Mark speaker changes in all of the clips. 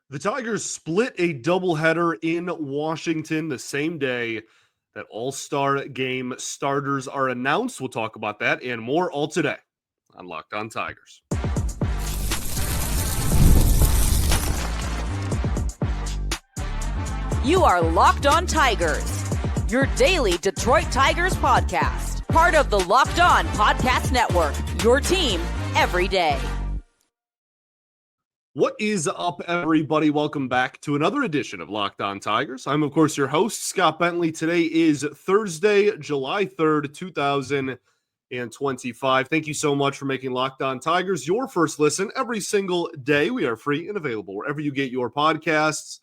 Speaker 1: The Tigers split a doubleheader in Washington the same day that All-Star Game starters are announced. We'll talk about that and more all today on Locked On Tigers.
Speaker 2: You are Locked On Tigers, your daily Detroit Tigers podcast. Part of the Locked On Podcast Network, your team every day.
Speaker 1: What is up, everybody? Welcome back to another edition of Locked On Tigers. I'm, of course, your host, Scott Bentley. Today is Thursday, July 3rd, 2025. Thank you so much for making Locked On Tigers your first listen every single day. We are free and available wherever you get your podcasts,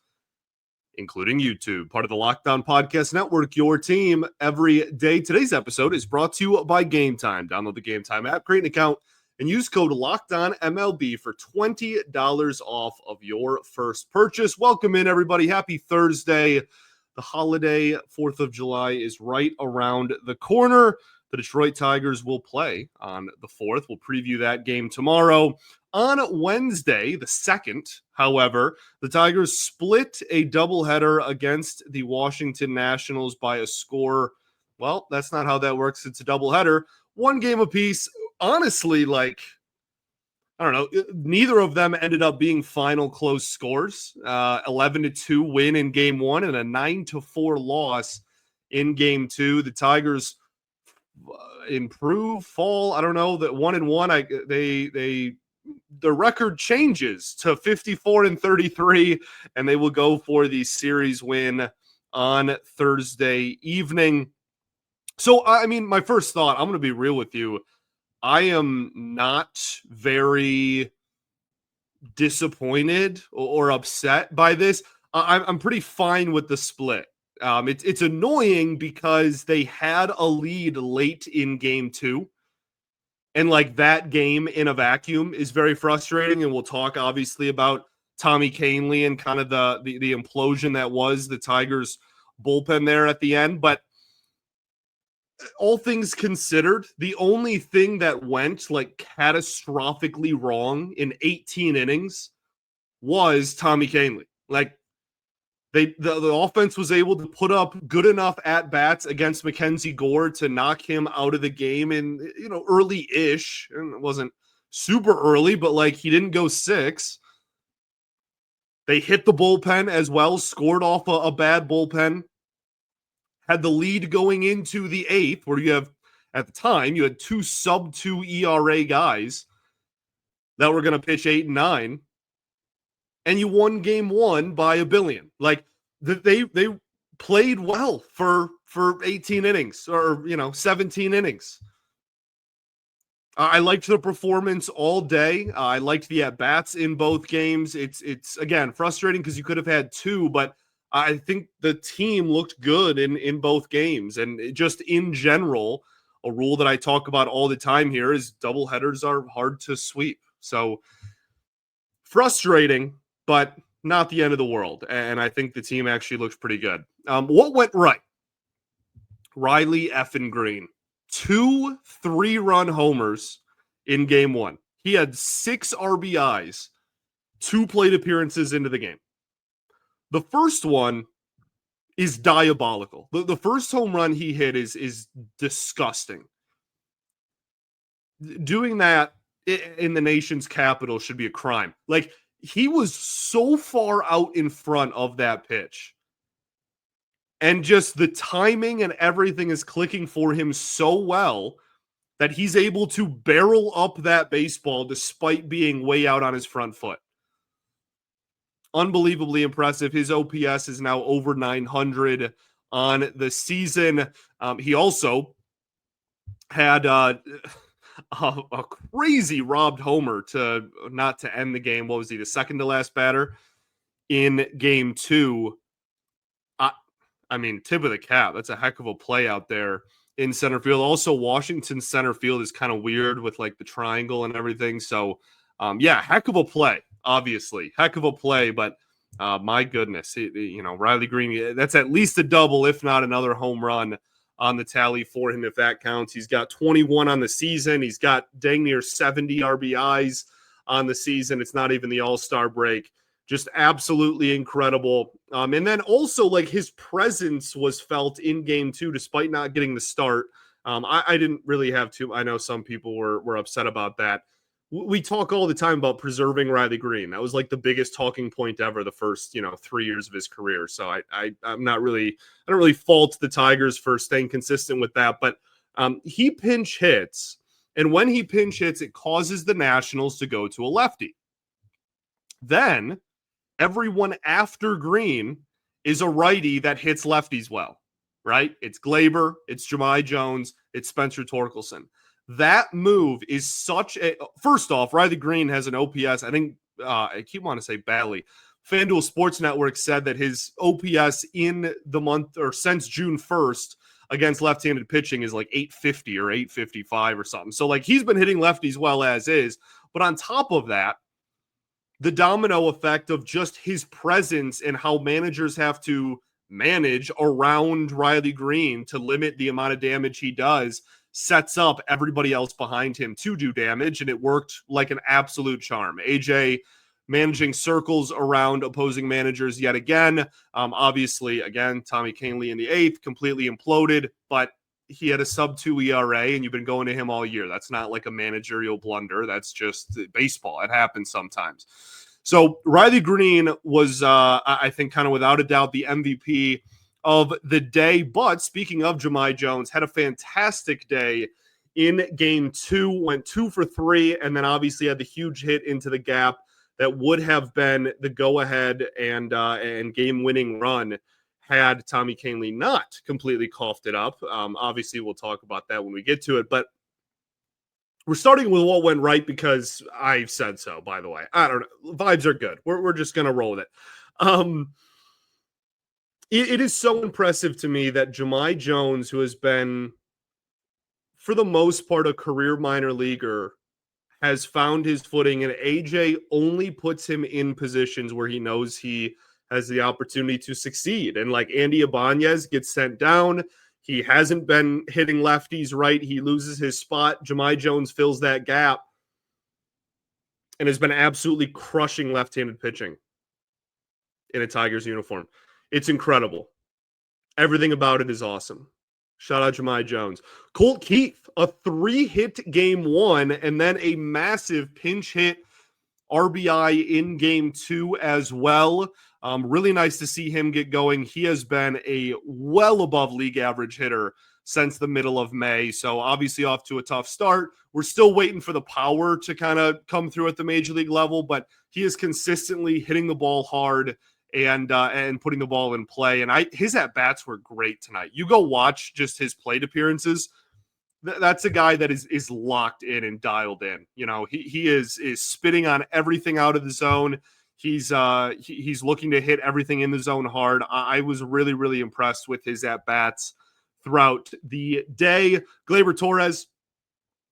Speaker 1: including YouTube, part of the Locked On Podcast Network, your team every day. Today's episode is brought to you by Game Time. Download the Game Time app, create an account, and use code LOCKEDONMLB for $20 off of your first purchase. Welcome in, everybody. Happy Thursday. The holiday 4th of July is right around the corner. The Detroit Tigers will play on the 4th. We'll preview that game tomorrow. On Wednesday, the 2nd, however, the Tigers split a doubleheader against the Washington Nationals by a score. Well, that's not how that works. It's a doubleheader. One game apiece. Honestly, I don't know, neither of them ended up being final close scores. 11-2 win in game one and a 9-4 loss in game two. The Tigers fall. I don't know, that 1-1. The record changes to 54-33, and they will go for the series win on Thursday evening. So, I mean, my first thought, I'm going to be real with you. I am not very disappointed or upset by this. I'm pretty fine with the split. It's annoying because they had a lead late in game two. And that game in a vacuum is very frustrating. And we'll talk obviously about Tommy Kahnle and kind of the implosion that was the Tigers bullpen there at the end. But all things considered, the only thing that went catastrophically wrong in 18 innings was Tommy Kahnle. The offense was able to put up good enough at-bats against Mackenzie Gore to knock him out of the game in, early-ish. And it wasn't super early, but he didn't go six. They hit the bullpen as well, scored off a bad bullpen. Had the lead going into the eighth, where at the time, you had two sub-2 ERA guys that were going to pitch 8 and 9, and you won game one by a billion. They played well for 18 innings or 17 innings. I liked the performance all day. I liked the at-bats in both games. It's again frustrating because you could have had two, but I think the team looked good in both games. And just in general, a rule that I talk about all the time here is doubleheaders are hard to sweep. So frustrating, but not the end of the world. And I think the team actually looks pretty good. What went right? Riley effing Greene. 2 3-run homers in game one. He had 6 RBIs, 2 plate appearances into the game. The first one is diabolical. The first home run he hit is disgusting. Doing that in the nation's capital should be a crime. He was so far out in front of that pitch. And just the timing and everything is clicking for him so well that he's able to barrel up that baseball despite being way out on his front foot. Unbelievably impressive. His OPS is now over 900 on the season. He also had a crazy robbed homer not to end the game. What was he, the second to last batter in game two? I mean, tip of the cap. That's a heck of a play out there in center field. Also, Washington's center field is kind of weird with the triangle and everything. So, heck of a play. Obviously, heck of a play, but my goodness, Riley Greene, that's at least a double, if not another home run on the tally for him, if that counts. He's got 21 on the season. He's got dang near 70 RBIs on the season. It's not even the All-Star break. Just absolutely incredible. And then also, like, his presence was felt in game 2, despite not getting the start. I didn't really have to. I know some people were upset about that. We talk all the time about preserving Riley Greene. That was like the biggest talking point ever the first 3 years of his career. So I'm not really, I don't really fault the Tigers for staying consistent with that. But he pinch hits, and when he pinch hits, it causes the Nationals to go to a lefty. Then everyone after Greene is a righty that hits lefties well, right? It's Glaber, it's Jahmai Jones, it's Spencer Torkelson. That move is such a... First off, Riley Greene has an OPS. I think, I keep wanting to say Bally. FanDuel Sports Network said that his OPS in the month, or since June 1st, against left-handed pitching is like 850 or 855 or something. So, like, he's been hitting lefties well as is. But on top of that, the domino effect of just his presence and how managers have to manage around Riley Greene to limit the amount of damage he does sets up everybody else behind him to do damage, and it worked like an absolute charm. AJ managing circles around opposing managers yet again. Obviously, again, Tommy Kahnle in the 8th completely imploded, but he had a sub-2 ERA, and you've been going to him all year. That's not like a managerial blunder. That's just baseball. It happens sometimes. So Riley Greene was, I think, kind of without a doubt, the MVP of the day. But speaking of Jahmai Jones, had a fantastic day in game 2, went 2 for 3, and then obviously had the huge hit into the gap that would have been the go-ahead and game-winning run had Tommy Kahnle not completely coughed it up. Obviously, we'll talk about that when we get to it, but we're starting with what went right because I said so, by the way. I don't know. Vibes are good. We're just going to roll with it. It is so impressive to me that Jahmai Jones, who has been, for the most part, a career minor leaguer, has found his footing, and AJ only puts him in positions where he knows he has the opportunity to succeed. And like Andy Ibanez gets sent down. He hasn't been hitting lefties right. He loses his spot. Jahmai Jones fills that gap and has been absolutely crushing left-handed pitching in a Tigers uniform. It's incredible. Everything about it is awesome. Shout out Jahmai Jones. Colt Keith, a 3-hit game 1 and then a massive pinch hit RBI in game 2 as well. Really nice to see him get going. He has been a well above league average hitter since the middle of May. So obviously off to a tough start. We're still waiting for the power to kind of come through at the major league level, but he is consistently hitting the ball hard and putting the ball in play. And his at-bats were great tonight. You go watch just his plate appearances. That's a guy that is locked in and dialed in. You know, he is spitting on everything out of the zone. He's looking to hit everything in the zone hard. I was really, really impressed with his at-bats throughout the day. Gleyber Torres,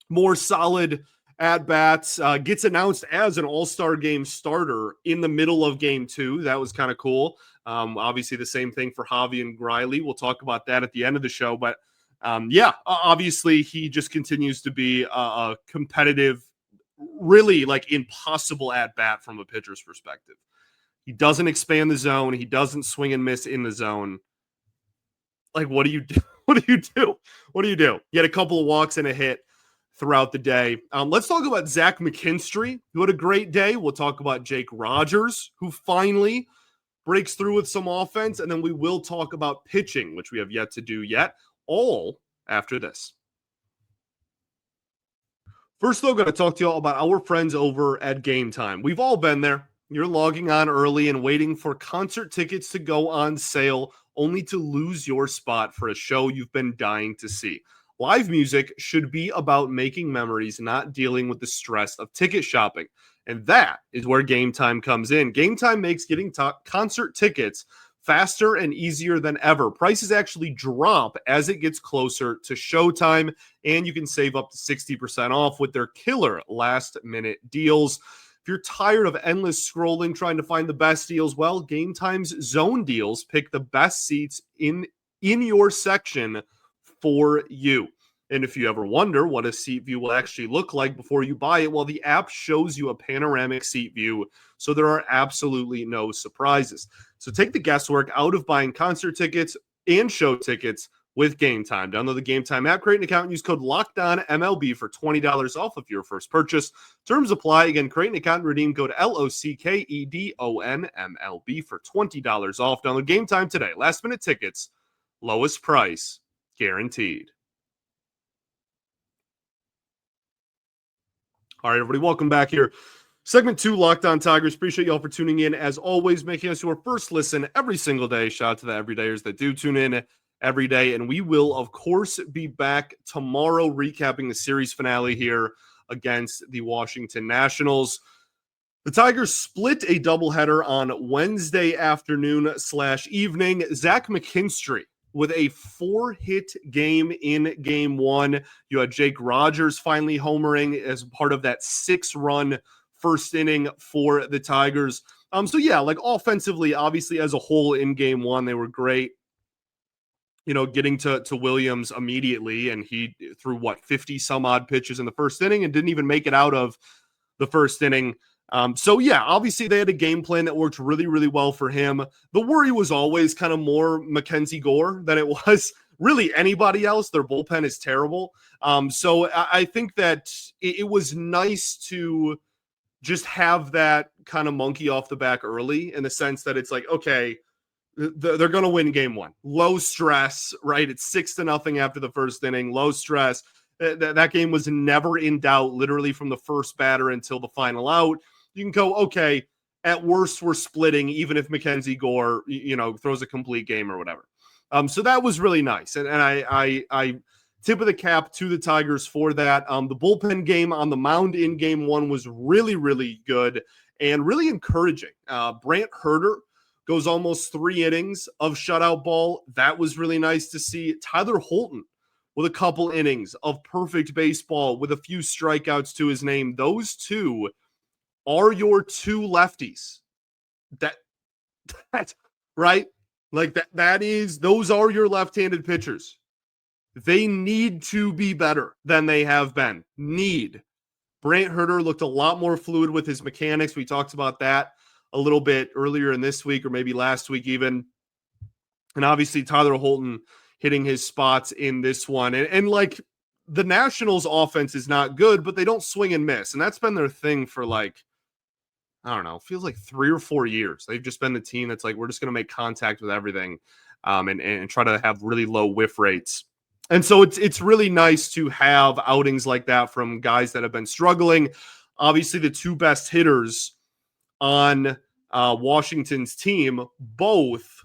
Speaker 1: more solid at-bats, gets announced as an all-star game starter in the middle of game 2. That was kind of cool. Obviously the same thing for Javi and Griley. We'll talk about that at the end of the show, but obviously he just continues to be a competitive, really like impossible at bat from a pitcher's perspective. He doesn't expand the zone. He doesn't swing and miss in the zone. Like, what do you do? What do you do? What do you do? He had a couple of walks and a hit throughout the day. Let's talk about Zach McKinstry, who had a great day. We'll talk about Jake Rogers, who finally breaks through with some offense. And then we will talk about pitching, which we have yet to do yet. All after this. First, though, going to talk to you all about our friends over at Game Time. We've all been there. You're logging on early and waiting for concert tickets to go on sale, only to lose your spot for a show you've been dying to see. Live music should be about making memories, not dealing with the stress of ticket shopping. And that is where Game Time comes in. Game Time makes getting concert tickets faster and easier than ever. Prices actually drop as it gets closer to showtime, and you can save up to 60% off with their killer last-minute deals. If you're tired of endless scrolling trying to find the best deals, well, Game Time's zone deals pick the best seats in your section for you. And if you ever wonder what a seat view will actually look like before you buy it, well, the app shows you a panoramic seat view, so there are absolutely no surprises. So take the guesswork out of buying concert tickets and show tickets with Game Time. Download the Game Time app, create an account, and use code LOCKEDONMLB for $20 off of your first purchase. Terms apply. Again, create an account and redeem code LOCKEDONMLB for $20 off. Download Game Time today. Last minute tickets, lowest price guaranteed. All right, everybody, welcome back here. Segment 2, Locked On Tigers. Appreciate y'all for tuning in. As always, making us your first listen every single day. Shout out to the everydayers that do tune in every day. And we will, of course, be back tomorrow recapping the series finale here against the Washington Nationals. The Tigers split a doubleheader on Wednesday afternoon/evening. Zach McKinstry with a 4-hit game in game 1. You had Jake Rogers finally homering as part of that 6-run first inning for the Tigers. So yeah, like offensively, obviously as a whole in game 1, they were great. You know, getting to Williams immediately, and he threw 50 some odd pitches in the first inning and didn't even make it out of the first inning. So yeah, obviously they had a game plan that worked really, really well for him. The worry was always kind of more Mackenzie Gore than it was really anybody else. Their bullpen is terrible. So I think that it was nice to just have that kind of monkey off the back early, in the sense that it's like, okay, they're going to win game 1. Low stress, right? It's 6-0 after the first inning, low stress. That game was never in doubt, literally from the first batter until the final out. You can go, okay, at worst, we're splitting, even if Mackenzie Gore, throws a complete game or whatever. So that was really nice. And I tip of the cap to the Tigers for that. The bullpen game on the mound in game 1 was really, really good and really encouraging. Brant Herter goes almost 3 innings of shutout ball. That was really nice to see. Tyler Holton with a couple innings of perfect baseball with a few strikeouts to his name. Those two are your 2 lefties. That right? Like those are your left-handed pitchers. They need to be better than they have been. Brant Herter looked a lot more fluid with his mechanics. We talked about that a little bit earlier in this week, or maybe last week even. And obviously Tyler Holton hitting his spots in this one. And like, the Nationals offense is not good, but they don't swing and miss. And that's been their thing for I don't know, feels like 3 or 4 years. They've just been the team that's like, we're just going to make contact with everything and try to have really low whiff rates. And so it's really nice to have outings like that from guys that have been struggling. Obviously, the 2 best hitters on Washington's team both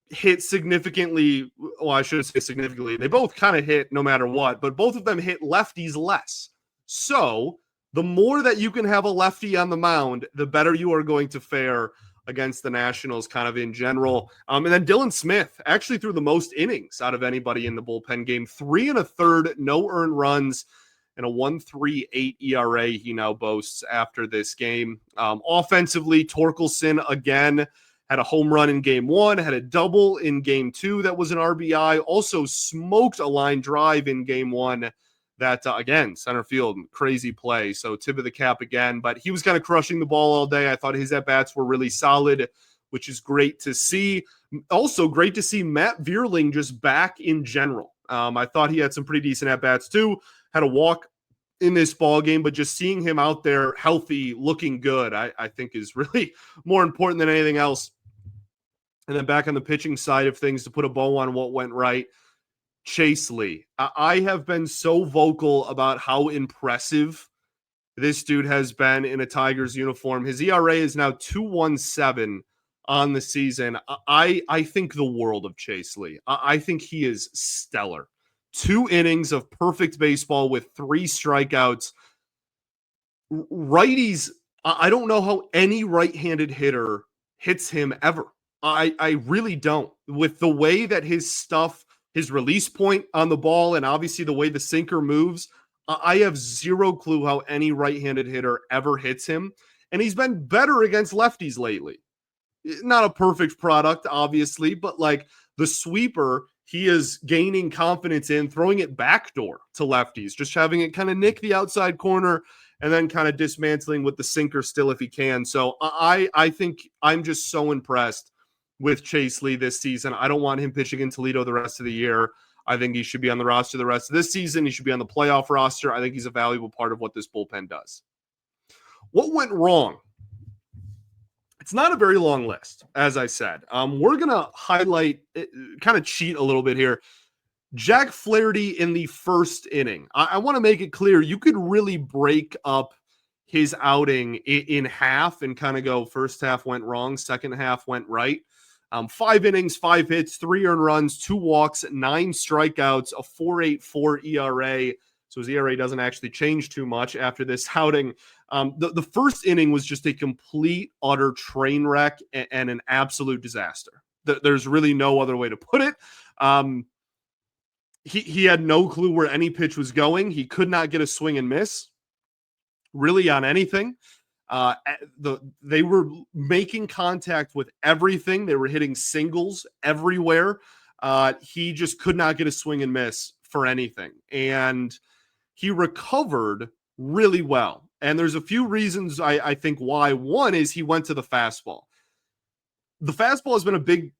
Speaker 1: hit significantly. Well, I shouldn't say significantly. They both kind of hit no matter what, but both of them hit lefties less. So the more that you can have a lefty on the mound, the better you are going to fare against the Nationals kind of in general. And then Dylan Smith actually threw the most innings out of anybody in the bullpen game. 3 1/3, no earned runs, and a 1.38 ERA he now boasts after this game. Offensively, Torkelson again had a home run in game 1, had a double in game 2 that was an RBI, also smoked a line drive in game 1 that, again, center field, crazy play. So tip of the cap again, but he was kind of crushing the ball all day. I thought his at-bats were really solid, which is great to see. Also great to see Matt Vierling just back in general. I thought he had some pretty decent at-bats too, had a walk in this ball game, but just seeing him out there healthy, looking good, I think is really more important than anything else. And then back on the pitching side of things, to put a bow on what went right, Chase Lee. I have been so vocal about how impressive this dude has been in a Tigers uniform. His ERA is now 2.17 on the season. I think the world of Chase Lee. I think he is stellar. 2 innings of perfect baseball with 3 strikeouts. Righties, I don't know how any right-handed hitter hits him ever. I really don't. With the way that his release point on the ball, and obviously the way the sinker moves, I have zero clue how any right-handed hitter ever hits him. And he's been better against lefties lately. Not a perfect product, obviously, but like the sweeper, he is gaining confidence in throwing it backdoor to lefties, just having it kind of nick the outside corner and then kind of dismantling with the sinker still if he can. So I think I'm just so impressed with Chase Lee this season. I don't want him pitching in Toledo the rest of the year. I think he should be on the roster the rest of this season. He should be on the playoff roster. I think he's a valuable part of what this bullpen does. What went wrong? It's not a very long list, as I said. We're going to highlight, kind of cheat a little bit here. Jack Flaherty in the first inning. I want to make it clear, you could really break up his outing in half and kind of go first half went wrong, second half went right. 5 innings, 5 hits, 3 earned runs, 2 walks, 9 strikeouts, a 4.84 ERA. So his ERA doesn't actually change too much after this outing. The first inning was just a complete, utter train wreck and an absolute disaster. There's really no other way to put it. He had no clue where any pitch was going. He could not get a swing and miss, really, on anything. They were making contact with everything. They were hitting singles everywhere. He just could not get a swing and miss for anything. And he recovered really well. And there's a few reasons I think why. One is he went to the fastball. The fastball has been a big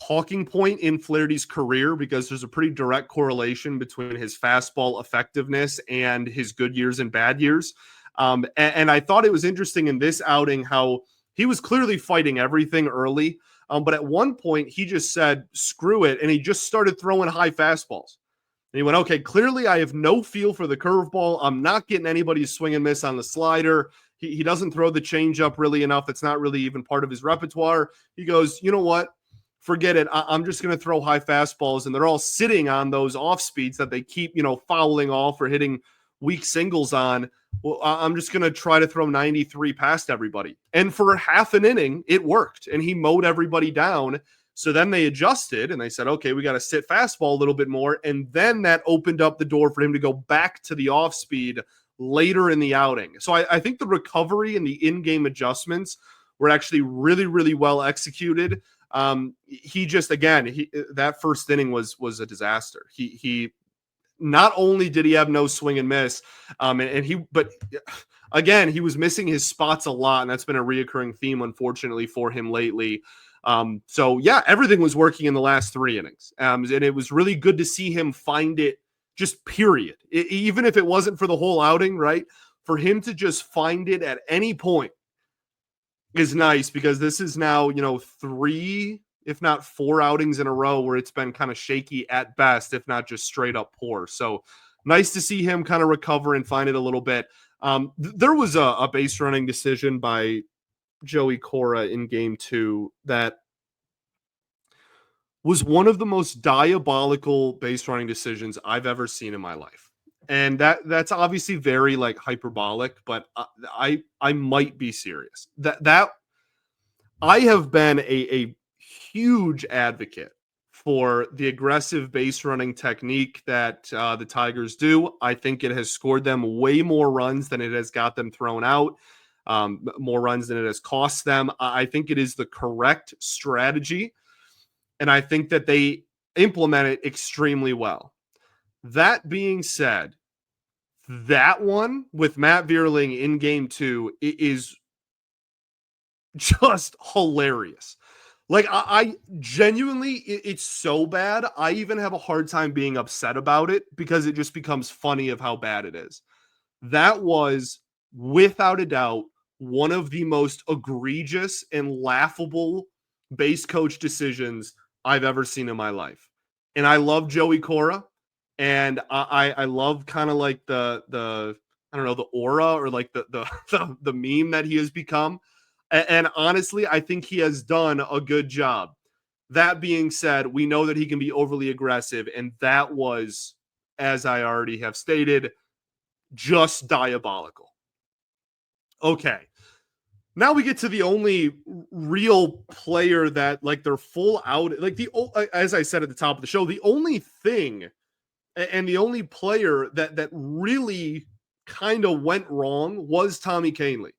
Speaker 1: talking point in Flaherty's career because there's a pretty direct correlation between his fastball effectiveness and his good years and bad years. And I thought it was interesting in this outing how he was clearly fighting everything early. But at one point he just said, screw it. And he just started throwing high fastballs. And he went, okay, clearly I have no feel for the curveball. I'm not getting anybody's swing and miss on the slider. He doesn't throw the changeup really enough. It's not really even part of his repertoire. He goes, you know what? Forget it. I'm just going to throw high fastballs. And they're all sitting on those off speeds that they keep, fouling off or hitting weak singles on. Well, I'm just going to try to throw 93 past everybody. And for half an inning, it worked. And he mowed everybody down. So then they adjusted and they said, okay, we got to sit fastball a little bit more. And then that opened up the door for him to go back to the off speed later in the outing. So I think the recovery and the in-game adjustments were actually really, really well executed. He just, again, that first inning was a disaster. He not only did he have no swing and miss, but again, he was missing his spots a lot. And that's been a reoccurring theme, unfortunately, for him lately. So yeah, everything was working in the last 3 innings. And it was really good to see him find it, just period. Even if it wasn't for the whole outing, right? For him to just find it at any point is nice, because this is now, 3, if not 4 outings in a row where it's been kind of shaky at best, if not just straight up poor. So nice to see him kind of recover and find it a little bit. There was a base running decision by Joey Cora in game 2 that was one of the most diabolical base running decisions I've ever seen in my life. And that's obviously very hyperbolic, but I might be serious. That I have been a huge advocate for the aggressive base running technique that the Tigers do. I think it has scored them way more runs than it has got them thrown out. More runs than it has cost them. I think it is the correct strategy, and I think that they implement it extremely well. That being said, that one with Matt Vierling in game 2 is just hilarious. I genuinely, it's so bad. I even have a hard time being upset about it because it just becomes funny of how bad it is. That was, without a doubt, one of the most egregious and laughable base coach decisions I've ever seen in my life. And I love Joey Cora, and I love kind of the I don't know, the aura or the meme that he has become. And honestly, I think he has done a good job. That being said, we know that he can be overly aggressive, and that was, as I already have stated, just diabolical. Okay. Now we get to the only real player that they're full out, as I said at the top of the show, the only thing and the only player that really kind of went wrong was Tommy Kahnle.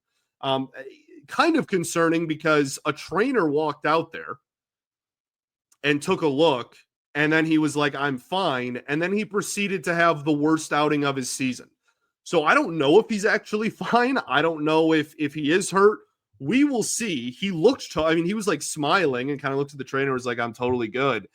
Speaker 1: Kind of concerning because a trainer walked out there and took a look And then he was like, I'm fine. And then he proceeded to have the worst outing of his season. So I don't know if he's actually fine. I don't know if he is hurt. We will see. He looked, I mean, he was like smiling and kind of looked at the trainer and was like, I'm totally good.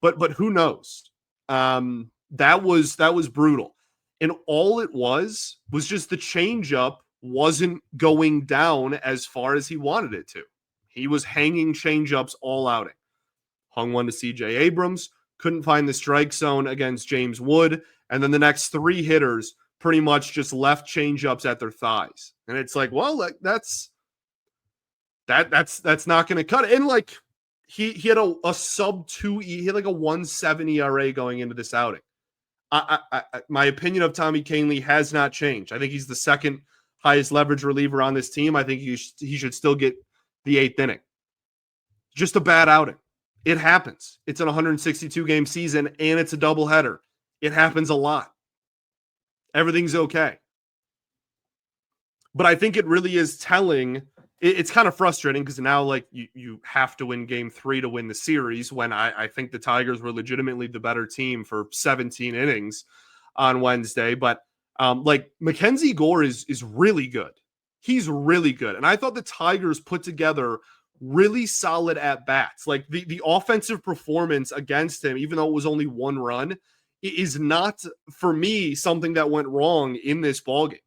Speaker 1: But who knows? That was brutal. And all it was just the changeup wasn't going down as far as he wanted it to. He was hanging changeups all outing. Hung one to CJ Abrams, couldn't find the strike zone against James Wood, and then the next three hitters pretty much just left changeups at their thighs. And it's like, well, that's not going to cut it. And like he had a sub 2 he had like a 1.7 ERA going into this outing. My opinion of Tommy Kahnle has not changed. I think he's the second highest leverage reliever on this team. I think he should still get the eighth inning. Just a bad outing. It happens. It's an 162 game season and it's a doubleheader. It happens a lot. Everything's okay. But I think it really is telling. It's kind of frustrating because now like you have to win game 3 to win the series when I think the Tigers were legitimately the better team for 17 innings on Wednesday. But like Mackenzie Gore is really good. He's really good. And I thought the Tigers put together really solid at bats. Like the offensive performance against him, even though it was only one run, is not for me something that went wrong in this ballgame.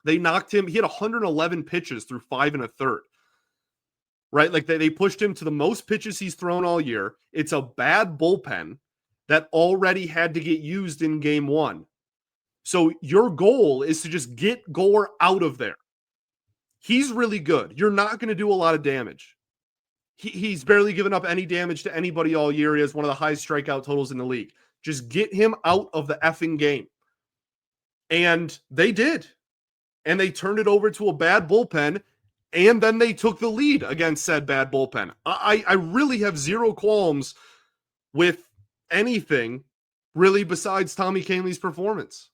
Speaker 1: They knocked him. He had 111 pitches through 5 1/3. Right? Like they pushed him to the most pitches he's thrown all year. It's a bad bullpen that already had to get used in game 1. So your goal is to just get Gore out of there. He's really good. You're not going to do a lot of damage. He's barely given up any damage to anybody all year. He has one of the highest strikeout totals in the league. Just get him out of the effing game. And they did. And they turned it over to a bad bullpen, and then they took the lead against said bad bullpen. I really have zero qualms with anything, really, besides Tommy Kahnle's performance.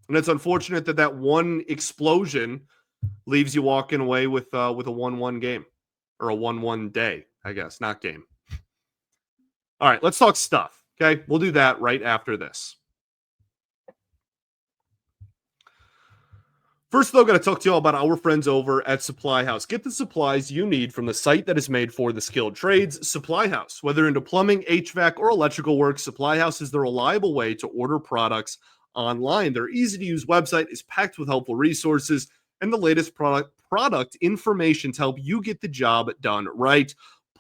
Speaker 1: And it's unfortunate that one explosion leaves you walking away with a 1-1 game. Or a 1-1 day, I guess, not game. All right, let's talk stuff, okay? We'll do that right after this. First, though, got to talk to you all about our friends over at Supply House. Get the supplies you need from the site that is made for the skilled trades, Supply House. Whether into plumbing, HVAC, or electrical work, Supply House is the reliable way to order products online. Their easy-to-use website is packed with helpful resources and the latest product information to help you get the job done right.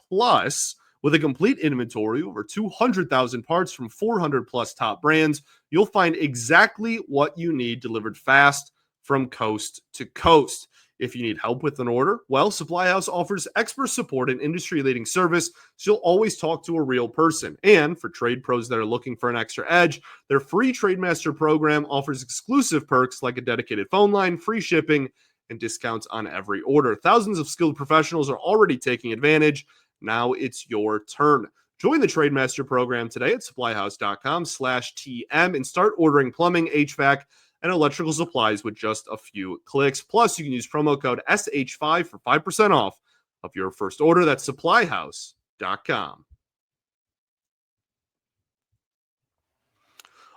Speaker 1: Plus, with a complete inventory, over 200,000 parts from 400-plus top brands, you'll find exactly what you need delivered fast from coast to coast. If you need help with an order, well, Supply House offers expert support and industry-leading service, so you'll always talk to a real person. And for trade pros that are looking for an extra edge, their free TradeMaster program offers exclusive perks like a dedicated phone line, free shipping, and discounts on every order. Thousands of skilled professionals are already taking advantage. Now it's your turn. Join the TradeMaster program today at supplyhouse.com/TM and start ordering plumbing, HVAC, and electrical supplies with just a few clicks. Plus, you can use promo code SH5 for 5% off of your first order. That's supplyhouse.com.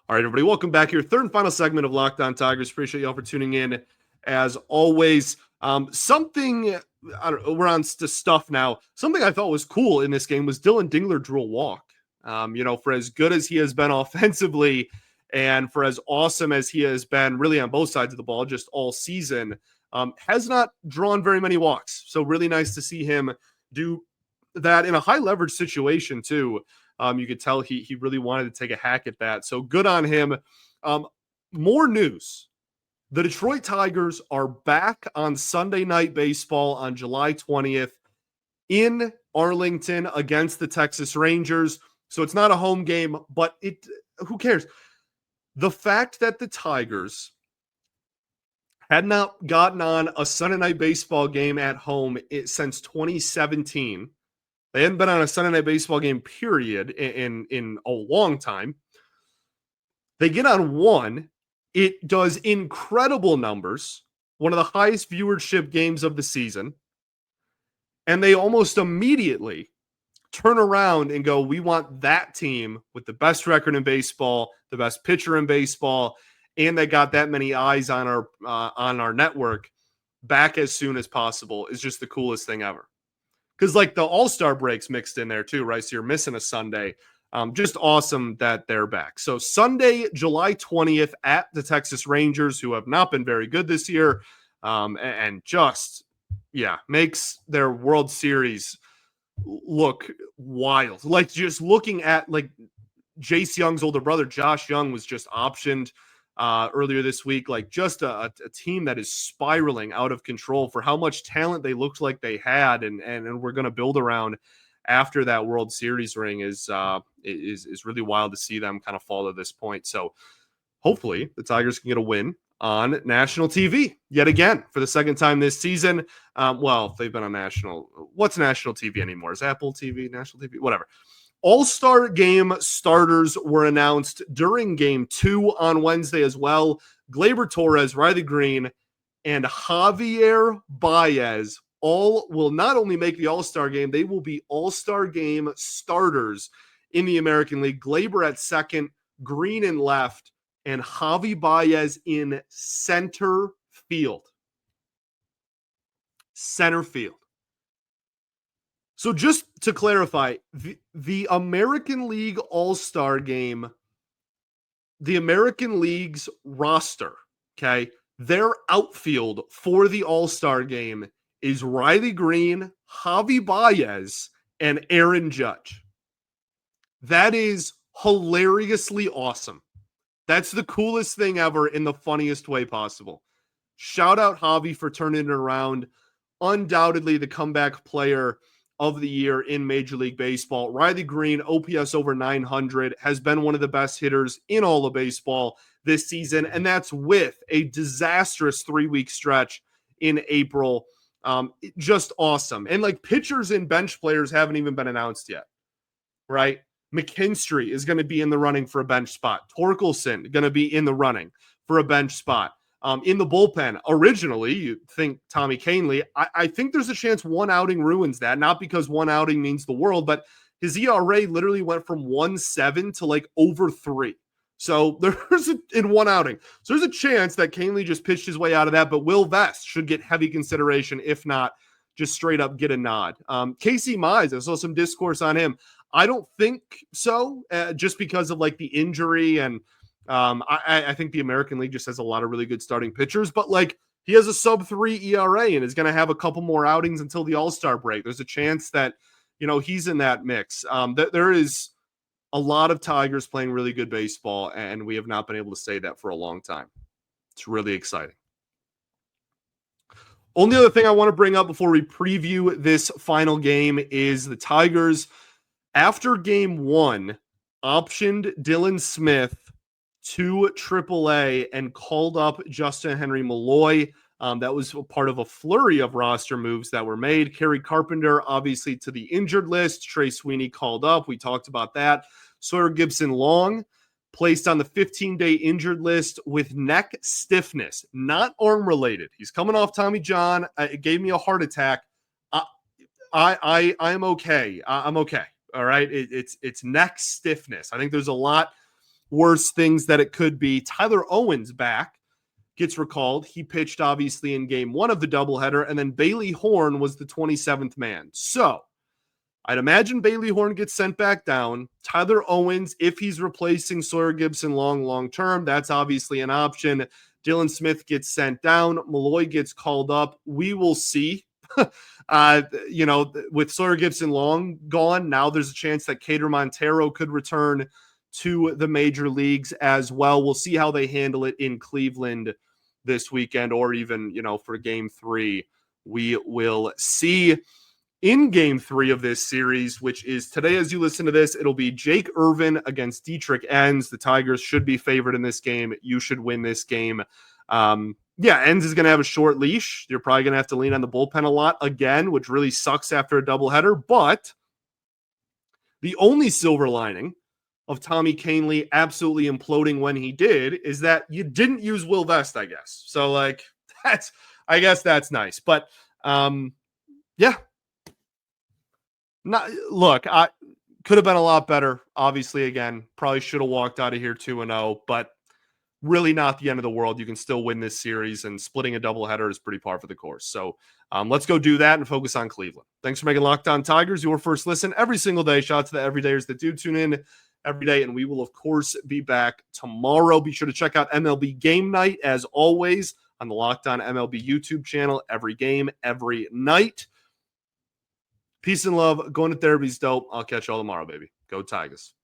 Speaker 1: All right, everybody, welcome back here. Third and final segment of Locked On Tigers. Appreciate y'all for tuning in. As always, we're on to stuff now. Something I thought was cool in this game was Dylan Dingler drew a walk. For as good as he has been offensively, and for as awesome as he has been really on both sides of the ball just all season, has not drawn very many walks. So really nice to see him do that in a high leverage situation too. You could tell he really wanted to take a hack at that. So good on him. More news. The Detroit Tigers are back on Sunday Night Baseball on July 20th in Arlington against the Texas Rangers. So it's not a home game, but who cares? The fact that the Tigers had not gotten on a Sunday Night Baseball game at home since 2017. They hadn't been on a Sunday Night Baseball game, period, in a long time. They get on one. It does incredible numbers, one of the highest viewership games of the season. And they almost immediately turn around and go, we want that team with the best record in baseball, the best pitcher in baseball, and they got that many eyes on our network back as soon as possible is just the coolest thing ever. Because like the All-Star breaks mixed in there too, right? So you're missing a Sunday. Just awesome that they're back. So Sunday, July 20th at the Texas Rangers, who have not been very good this year, and just, makes their World Series look wild. Like just looking at like Jace Young's older brother, Josh Young, was just optioned earlier this week. Like just a team that is spiraling out of control for how much talent they looked like they had, and we're going to build around after that World Series ring is really wild to see them kind of fall to this point. So hopefully the Tigers can get a win on national TV yet again for the second time this season. Well, they've been on national. What's national TV anymore? Is Apple TV, national TV, whatever. All-Star Game starters were announced during Game 2 on Wednesday as well. Gleyber Torres, Riley Greene, and Javier Baez all will not only make the All-Star Game, they will be All-Star Game starters in the American League. Gleyber at second, Greene in left, and Javi Baez in center field. Center field. So just to clarify, the American League All-Star Game, the American League's roster, okay, their outfield for the All-Star Game is Riley Greene, Javi Baez, and Aaron Judge. That is hilariously awesome. That's the coolest thing ever in the funniest way possible. Shout out Javi for turning it around. Undoubtedly the comeback player of the year in Major League Baseball. Riley Greene, OPS over 900, has been one of the best hitters in all of baseball this season, and that's with a disastrous 3-week stretch in April. Just awesome. And like pitchers and bench players haven't even been announced yet, right? McKinstry is going to be in the running for a bench spot. Torkelson going to be in the running for a bench spot. In the bullpen, originally, you think Tommy Kahnle. I think there's a chance one outing ruins that, not because one outing means the world, but his ERA literally went from 1.7 to like over 3. So there's in one outing. So there's a chance that Kahnle just pitched his way out of that, but Will Vest should get heavy consideration, if not just straight up get a nod. Casey Mize, I saw some discourse on him. I don't think so, just because of like the injury, and I think the American League just has a lot of really good starting pitchers, but like he has a sub-3 ERA and is going to have a couple more outings until the All-Star break. There's a chance that, he's in that mix. There is a lot of Tigers playing really good baseball, and we have not been able to say that for a long time. It's really exciting. Only other thing I want to bring up before we preview this final game is the Tigers, after Game 1, optioned Dylan Smith to AAA and called up Justin Henry Malloy. That was part of a flurry of roster moves that were made. Kerry Carpenter, obviously, to the injured list. Trey Sweeney called up. We talked about that. Sawyer Gibson-Long placed on the 15-day injured list with neck stiffness, not arm-related. He's coming off Tommy John. It gave me a heart attack. I'm okay. I'm okay. All right. It's neck stiffness. I think there's a lot worse things that it could be. Tyler Owens back, gets recalled. He pitched obviously in Game 1 of the doubleheader, and then Bailey Horn was the 27th man. So I'd imagine Bailey Horn gets sent back down. Tyler Owens, if he's replacing Sawyer Gibson-Long long-term, that's obviously an option. Dylan Smith gets sent down. Malloy gets called up. We will see. With Sawyer Gibson-Long gone, now there's a chance that Cater Montero could return to the major leagues as well. We'll see how they handle it in Cleveland this weekend, or even, for Game 3. We will see. In Game 3 of this series, which is today as you listen to this, it'll be Jake Irvin against Dietrich Enns. The Tigers should be favored in this game. You should win this game. Enns is going to have a short leash. You're probably going to have to lean on the bullpen a lot again, which really sucks after a doubleheader. But the only silver lining of Tommy Kahnle absolutely imploding when he did is that you didn't use Will Vest, I guess. So, I guess that's nice. But, Look, I could have been a lot better. Obviously, again, probably should have walked out of here 2-0, but really not the end of the world. You can still win this series, and splitting a doubleheader is pretty par for the course. So let's go do that and focus on Cleveland. Thanks for making Locked On Tigers your first listen every single day. Shout out to the everydayers that do tune in every day, and we will, of course, be back tomorrow. Be sure to check out MLB Game Night, as always, on the Locked On MLB YouTube channel. Every game, every night. Peace and love. Going to therapy's dope. I'll catch y'all tomorrow, baby. Go Tigers.